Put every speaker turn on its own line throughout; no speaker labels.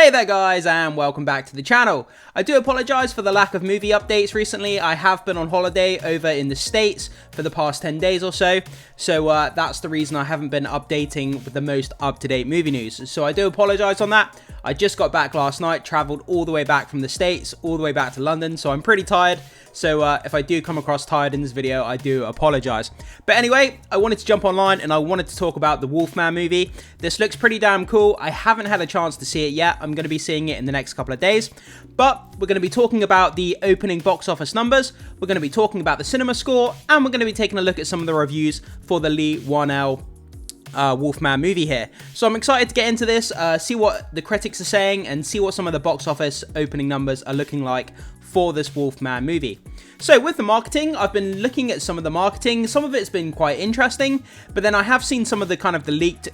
Hey there guys, and welcome back to the channel. I do apologise for the lack of movie updates recently. I have been on holiday over in the States for the past 10 days or so. So that's the reason I haven't been updating with the most up-to-date movie news. So I do apologise on that. I just got back last night, travelled all the way back from the States, all the way back to London, so I'm pretty tired. So if I do come across tired in this video, I do apologise. But anyway, I wanted to jump online and I wanted to talk about the Wolfman movie. This looks pretty damn cool. I haven't had a chance to see it yet. I'm going to be seeing it in the next couple of days. But we're going to be talking about the opening box office numbers. We're going to be talking about the cinema score. And we're going to be taking a look at some of the reviews for the Lee Whannell Wolfman movie here. So I'm excited to get into this, see what the critics are saying and see what some of the box office opening numbers are looking like for this Wolfman movie. So with the marketing, I've been looking at some of the marketing. Some of it's been quite interesting, but then I have seen some of the the leaked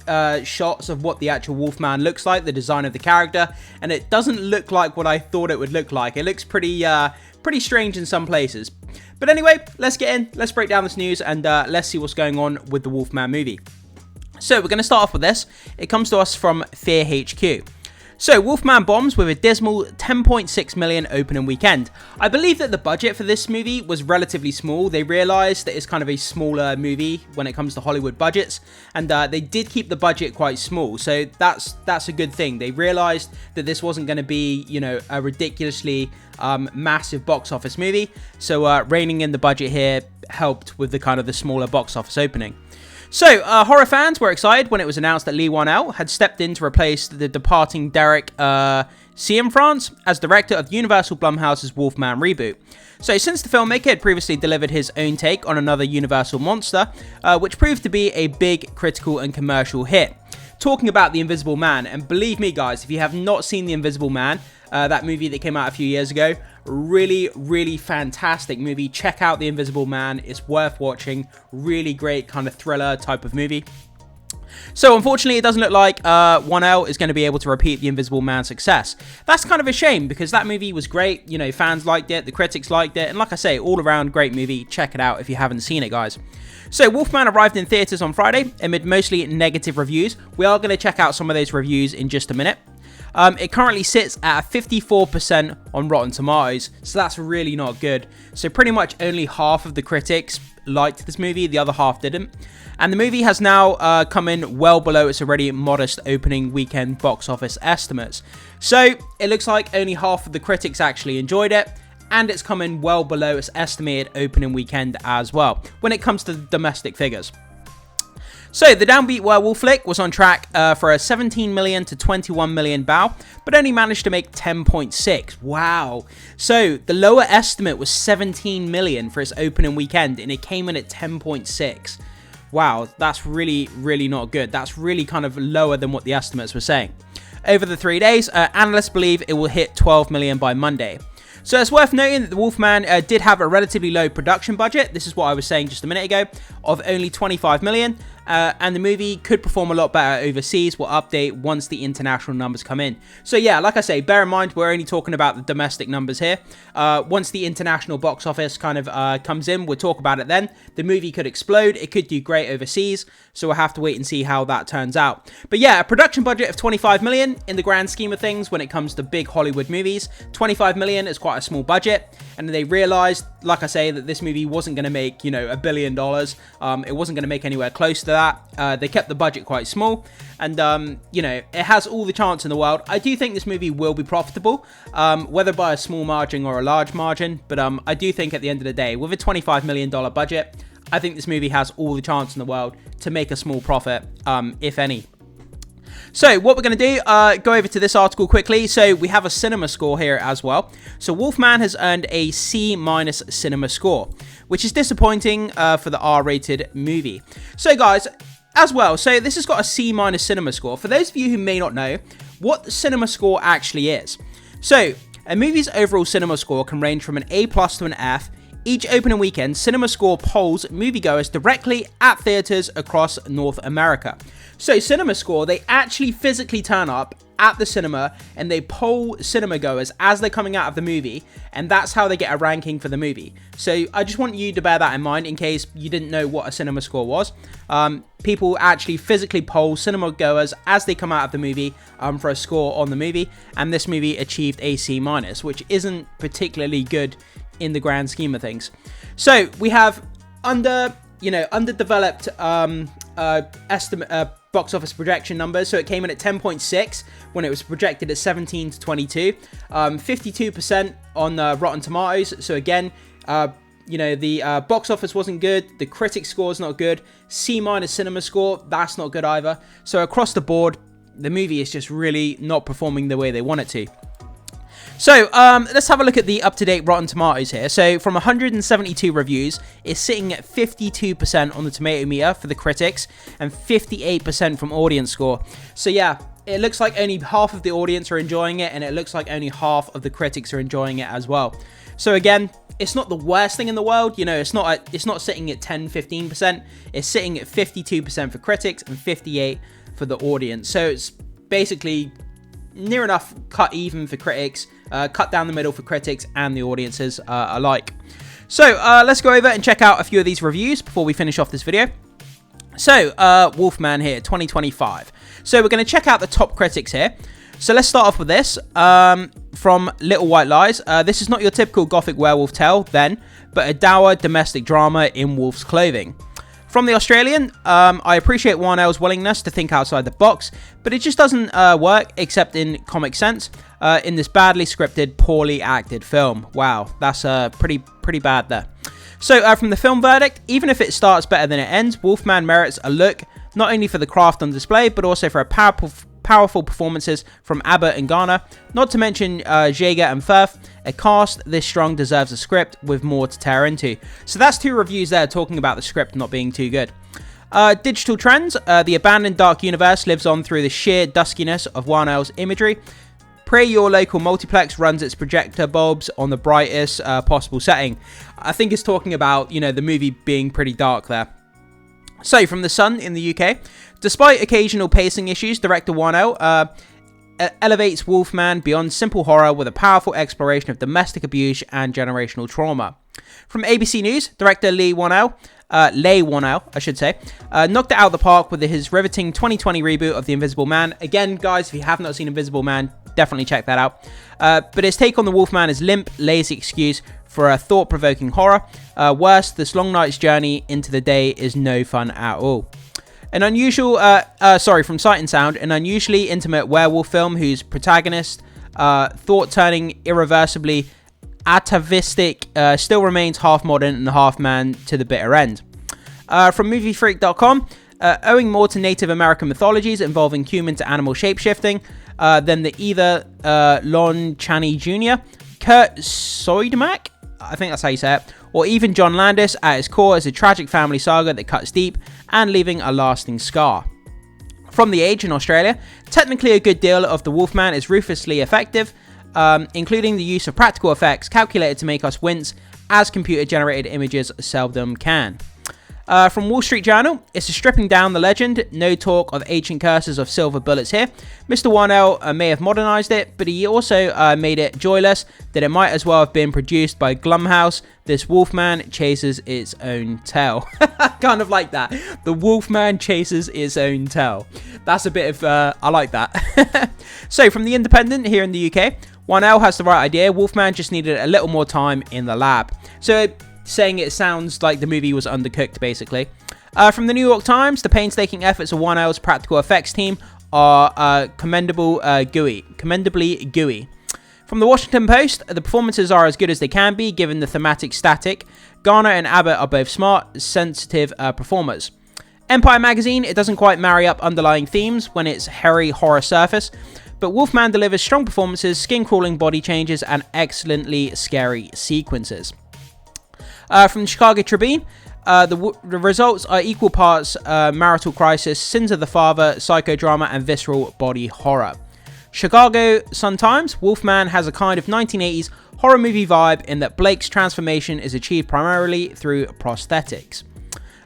shots of what the actual Wolfman looks like, the design of the character, and it doesn't look like what I thought it would look like. It looks pretty strange in some places. But anyway, let's get in, let's break down this news, and let's see what's going on with the Wolfman movie. So we're going to start off with this. It comes to us from Fear HQ. So Wolfman bombs with a dismal 10.6 million opening weekend. I believe that the budget for this movie was relatively small. They realised that it's kind of a smaller movie when it comes to Hollywood budgets, and they did keep the budget quite small. So that's a good thing. They realised that this wasn't going to be, you know, a ridiculously massive box office movie. So reining in the budget here helped with the smaller box office opening. So, horror fans were excited when it was announced that Lee Whannell had stepped in to replace the departing Derek Cianfrance as director of Universal Blumhouse's Wolfman reboot. So, since the filmmaker had previously delivered his own take on another Universal monster, which proved to be a big critical and commercial hit. Talking about The Invisible Man, and believe me guys, if you have not seen The Invisible Man, that movie that came out a few years ago, really fantastic movie. Check out The Invisible Man, it's worth watching. Really great thriller type of movie. So unfortunately, it doesn't look like Whannell is going to be able to repeat The Invisible Man's success. That's kind of a shame because that movie was great. You know, fans liked it, the critics liked it, and like I say, all around great movie. Check it out if you haven't seen it, guys. So Wolfman arrived in theaters on Friday amid mostly negative reviews. We are going to check out some of those reviews in just a minute. It currently sits at 54% on Rotten Tomatoes, so that's really not good. So pretty much only half of the critics liked this movie, the other half didn't. And the movie has now come in well below its already modest opening weekend box office estimates. So it looks like only half of the critics actually enjoyed it, and it's come in well below its estimated opening weekend as well, when it comes to the domestic figures. So, the downbeat werewolf flick was on track for a 17 million to 21 million bow, but only managed to make 10.6. Wow. So, the lower estimate was 17 million for its opening weekend, and it came in at 10.6. Wow, that's really not good. That's really lower than what the estimates were saying. Over the 3 days, analysts believe it will hit 12 million by Monday. So it's worth noting that the Wolfman did have a relatively low production budget, this is what I was saying just a minute ago, of only 25 million, and the movie could perform a lot better overseas. We'll update once the international numbers come in. So yeah, like I say, bear in mind, we're only talking about the domestic numbers here. Once the international box office comes in, we'll talk about it then. The movie could explode, it could do great overseas, so we'll have to wait and see how that turns out. But yeah, a production budget of 25 million in the grand scheme of things when it comes to big Hollywood movies. 25 million is quite a small budget, and they realized, like I say, that this movie wasn't going to make, you know, $1 billion. It wasn't going to make anywhere close to that. They kept the budget quite small, and you know, it has all the chance in the world. I do think this movie will be profitable, whether by a small margin or a large margin, but I do think at the end of the day, with a $25 million budget, I think this movie has all the chance in the world to make a small profit, if any. So what we're going to do, go over to this article quickly. So we have a cinema score here as well. So Wolfman has earned a C- cinema score, which is disappointing for the R-rated movie. So guys, as well, so this has got a C- cinema score. For those of you who may not know what the cinema score actually is. So a movie's overall cinema score can range from an A+ to an F, Each opening weekend, CinemaScore polls moviegoers directly at theaters across North America. So CinemaScore, they actually physically turn up at the cinema and they poll cinema goers as they're coming out of the movie, and that's how they get a ranking for the movie. So I just want you to bear that in mind in case you didn't know what a CinemaScore was. People actually physically poll cinema goers as they come out of the movie for a score on the movie, and this movie achieved a C-, which isn't particularly good in the grand scheme of things. So we have underdeveloped estimate box office projection numbers. So it came in at 10.6 when it was projected at 17 to 22, 52% on Rotten Tomatoes. So again, the box office wasn't good, the critic score is not good, C- cinema score, that's not good either. So across the board, the movie is just really not performing the way they want it to. So, let's have a look at the up-to-date Rotten Tomatoes here. So, from 172 reviews, it's sitting at 52% on the tomato meter for the critics and 58% from audience score. So, yeah, it looks like only half of the audience are enjoying it, and it looks like only half of the critics are enjoying it as well. So, again, it's not the worst thing in the world. It's not sitting at 10-15%. It's sitting at 52% for critics and 58% for the audience. So, it's basically near enough cut even for critics, cut down the middle for critics and the audiences alike. So let's go over and check out a few of these reviews before we finish off this video. So Wolfman here, 2025. So we're going to check out the top critics here. So let's start off with this from Little White Lies. This is not your typical gothic werewolf tale then, but a dour domestic drama in wolf's clothing. From the Australian, I appreciate Warnell's willingness to think outside the box, but it just doesn't work except in comic sense in this badly scripted, poorly acted film. Wow, that's pretty bad there. So from the film verdict, even if it starts better than it ends, Wolfman merits a look, not only for the craft on display, but also for a powerful performances from Abbott and Garner, not to mention Jaeger and Firth. A cast this strong deserves a script with more to tear into. So that's two reviews there talking about the script not being too good. Digital trends. The abandoned dark universe lives on through the sheer duskiness of Warnell's imagery. Pray your local multiplex runs its projector bulbs on the brightest possible setting. I think it's talking about, the movie being pretty dark there. So, from The Sun in the UK, despite occasional pacing issues, director Warnell elevates Wolfman beyond simple horror with a powerful exploration of domestic abuse and generational trauma. From ABC News, director Leigh Whannell, knocked it out of the park with his riveting 2020 reboot of The Invisible Man. Again, guys, if you have not seen Invisible Man, definitely check that out. But his take on the Wolfman is limp, lazy excuse for a thought-provoking horror. Worse, this long night's journey into the day is no fun at all. An unusual, from Sight and Sound, an unusually intimate werewolf film whose protagonist, thought-turning, irreversibly atavistic, still remains half modern and half man to the bitter end. From MovieFreak.com, owing more to Native American mythologies involving human to animal shapeshifting than the either Lon Chaney Jr., Kurt Soidmak, I think that's how you say it, or even John Landis, at its core is a tragic family saga that cuts deep and leaving a lasting scar. From The Age in Australia, technically a good deal of the Wolfman is ruthlessly effective, including the use of practical effects calculated to make us wince, as computer-generated images seldom can. From Wall Street Journal, it's a stripping down the legend, no talk of ancient curses of silver bullets here. Mr. Warnell may have modernized it, but he also made it joyless that it might as well have been produced by Blumhouse. This Wolfman chases its own tail. Kind of like that. The Wolfman chases its own tail. That's a bit of, I like that. So, from The Independent here in the UK, Warnell has the right idea. Wolfman just needed a little more time in the lab. So, saying it sounds like the movie was undercooked, basically. From the New York Times, the painstaking efforts of Warnell's practical effects team are commendably gooey. From the Washington Post, the performances are as good as they can be, given the thematic static. Garner and Abbott are both smart, sensitive performers. Empire Magazine, it doesn't quite marry up underlying themes when it's hairy horror surface, but Wolfman delivers strong performances, skin-crawling body changes, and excellently scary sequences. From the Chicago Tribune, the results are equal parts marital crisis, sins of the father, psychodrama, and visceral body horror. Chicago Sun-Times, Wolfman has a kind of 1980s horror movie vibe in that Blake's transformation is achieved primarily through prosthetics.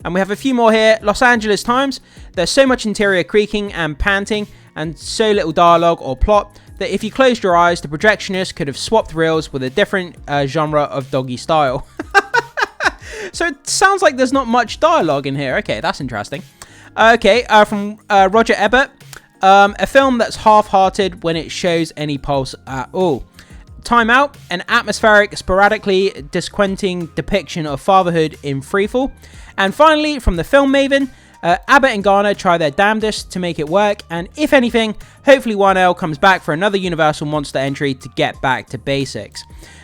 And we have a few more here. Los Angeles Times, there's so much interior creaking and panting and so little dialogue or plot that if you closed your eyes, the projectionist could have swapped reels with a different genre of doggy style. So it sounds like there's not much dialogue in here. Okay, that's interesting. Okay, from Roger Ebert, a film that's half-hearted when it shows any pulse at all. Time Out, an atmospheric, sporadically disquieting depiction of fatherhood in freefall. And finally, from the film Maven, Abbott and Garner try their damnedest to make it work, and if anything, hopefully 1L comes back for another Universal Monster entry to get back to basics.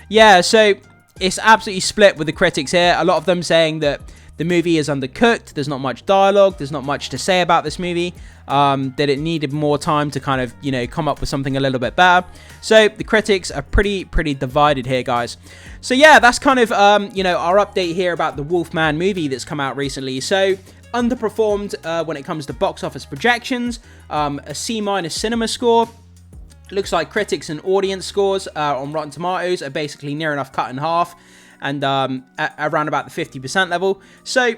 Yeah, so it's absolutely split with the critics here. A lot of them saying that the movie is undercooked, there's not much dialogue, there's not much to say about this movie, that it needed more time to kind of, you know, come up with something a little bit better. So the critics are pretty divided here, guys. So yeah, that's kind of, you know, our update here about the Wolfman movie that's come out recently. So underperformed when it comes to box office projections, a C- cinema score. Looks like critics and audience scores on Rotten Tomatoes are basically near enough cut in half, and around about the 50% level. So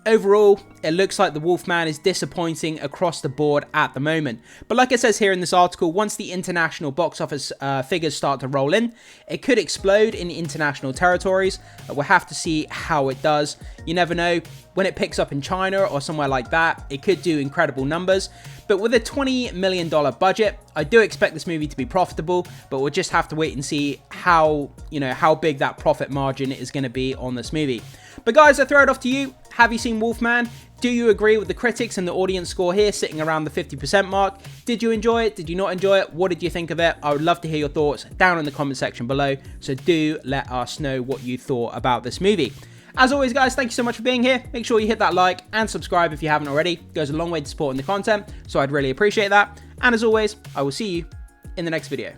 overall, it looks like the Wolfman is disappointing across the board at the moment. But like it says here in this article, once the international box office figures start to roll in, it could explode in international territories. We'll have to see how it does. You never know. When it picks up in China or somewhere like that, it could do incredible numbers. But with a $20 million budget, I do expect this movie to be profitable, but we'll just have to wait and see how, you know, how big that profit margin is going to be on this movie. But guys, I throw it off to you. Have you seen Wolfman? Do you agree with the critics and the audience score here sitting around the 50% mark? Did you enjoy it? Did you not enjoy it? What did you think of it? I would love to hear your thoughts down in the comment section below. So do let us know what you thought about this movie. As always, guys, thank you so much for being here. Make sure you hit that like and subscribe if you haven't already. It goes a long way to supporting the content, so I'd really appreciate that. And as always, I will see you in the next video.